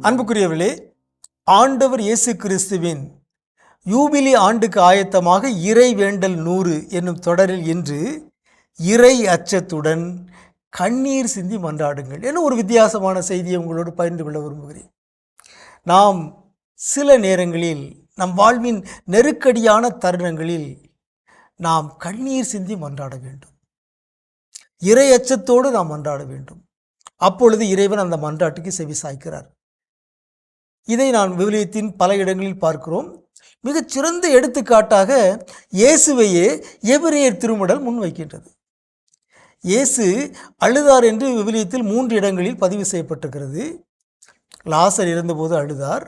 அன்புக்குரியவர்களே, ஆண்டவர் இயேசு கிறிஸ்துவின் யூபிலி ஆண்டுக்கு ஆயத்தமாக இறை வேண்டல் 100 என்னும் தொடரில் இன்று இறை அச்சத்துடன் கண்ணீர் சிந்தி மன்றாடுங்கள் என ஒரு வித்தியாசமான செய்தியை உங்களோடு பகிர்ந்து கொள்ள விரும்புகிறேன். நாம் சில நேரங்களில் நம் வாழ்வின் நெருக்கடியான தருணங்களில் நாம் கண்ணீர் சிந்தி மன்றாட வேண்டும். இறை அச்சத்தோடு நாம் மன்றாட வேண்டும். அப்பொழுது இறைவன் அந்த மன்றாட்டுக்கு செவி சாய்க்கிறார். இதை நான் விவிலியத்தின் பல இடங்களில் பார்க்கிறோம். மிகச்சிறந்த எடுத்துக்காட்டாக இயேசுவையே எபிரேயர் திருமுடல் முன்வைக்கின்றது. இயேசு அழுதார் என்று விவிலியத்தில் 3 இடங்களில் பதிவு செய்யப்பட்டிருக்கிறது. லாசர் இருந்தபோது அழுதார்,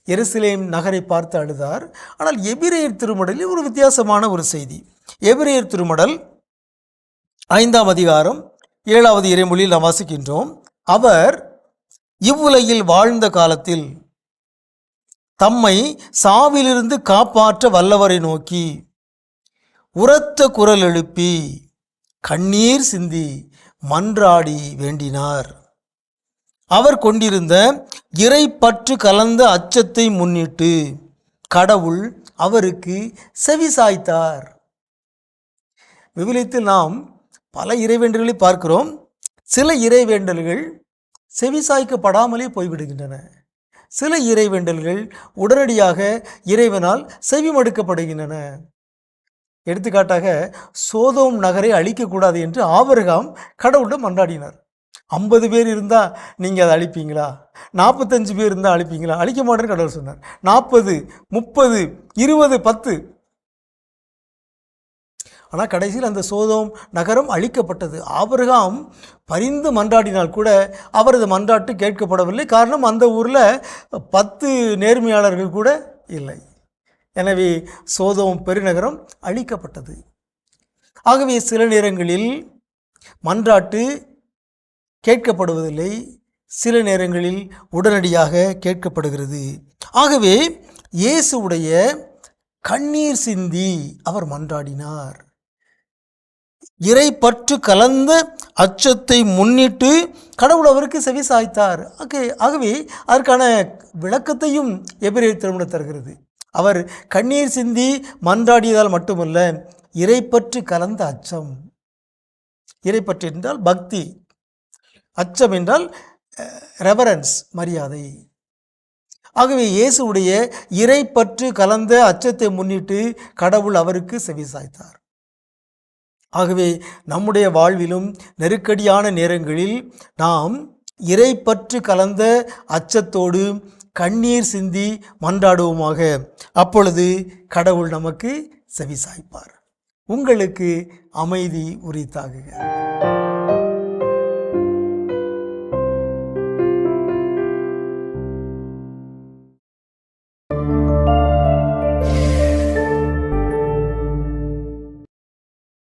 எருசலேம் நகரை பார்த்து அழுதார். ஆனால் எபிரேயர் திருமுடலில் ஒரு வித்தியாசமான ஒரு செய்தி. எபிரேயர் திருமுடல் 5ஆம் அதிகாரம் 7வது இறைமொழியில் நாம் வாசிக்கின்றோம். அவர் இவ்வுலகில் வாழ்ந்த காலத்தில் தம்மை சாவிலிருந்து காப்பாற்ற வல்லவரை நோக்கி உரத்த குரல் எழுப்பி கண்ணீர் சிந்தி மன்றாடி வேண்டினார். அவர் கொண்டிருந்த இறைப்பற்று கலந்த அச்சத்தை முன்னிட்டு கடவுள் அவருக்கு செவி சாய்த்தார். விவிலியத்தில் நாம் பல இறைவேண்டல்களை பார்க்கிறோம். சில இறைவேண்டல்கள் செவிசாய்க்கப்படாமலே போய்விடுகின்றன. சில இறைவேண்டல்கள் உடனடியாக இறைவனால் செவிமடுக்கப்படுகின்றன. எடுத்துக்காட்டாக, சோதோம் நகரை அழிக்கக்கூடாது என்று ஆபிரகாம் கடவுளிடம் மன்றாடினார். 50 பேர் இருந்தால் நீங்கள் அதை அழிப்பீங்களா? 45 பேர் இருந்தால் அழிப்பீங்களா? அழிக்க மாட்டேன்னு கடவுள் சொன்னார். 40, 30, 20, 10. ஆனால் கடைசியில் அந்த சோதோம் நகரம் அழிக்கப்பட்டது. ஆபிரகாம் பரிந்து மன்றாடினால் கூட அவரது மன்றாட்டு கேட்கப்படவில்லை. காரணம், அந்த ஊரில் 10 நேர்மையாளர்கள் கூட இல்லை. எனவே சோதோம் பெருநகரம் அழிக்கப்பட்டது. ஆகவே சில நேரங்களில் மன்றாட்டு கேட்கப்படுவதில்லை, சில நேரங்களில் உடனடியாக கேட்கப்படுகிறது. ஆகவே இயேசுவுடைய கண்ணீர் சிந்தி அவர் மன்றாடினார். இறைப்பற்று கலந்த அச்சத்தை முன்னிட்டு கடவுள் அவருக்கு செவி சாய்த்தார். ஆகவே அதற்கான விளக்கத்தையும் எபிரேயர் திருமுடல் தருகிறது. அவர் கண்ணீர் சிந்தி மன்றாடியதால் மட்டுமல்ல, இறைப்பற்று கலந்த அச்சம். இறைப்பற்று என்றால் பக்தி, அச்சம் என்றால் ரெவரன்ஸ், மரியாதை. ஆகவே இயேசுவுடைய இறைப்பற்று கலந்த அச்சத்தை முன்னிட்டு கடவுள் அவருக்கு செவி சாய்த்தார். ஆகவே நம்முடைய வாழ்விலும் நெருக்கடியான நேரங்களில் நாம் இறைப்பற்று கலந்த அச்சத்தோடு கண்ணீர் சிந்தி மன்றாடுவோமாக. அப்பொழுது கடவுள் நமக்கு செவி சாய்ப்பார். உங்களுக்கு அமைதி உரித்தாகுக.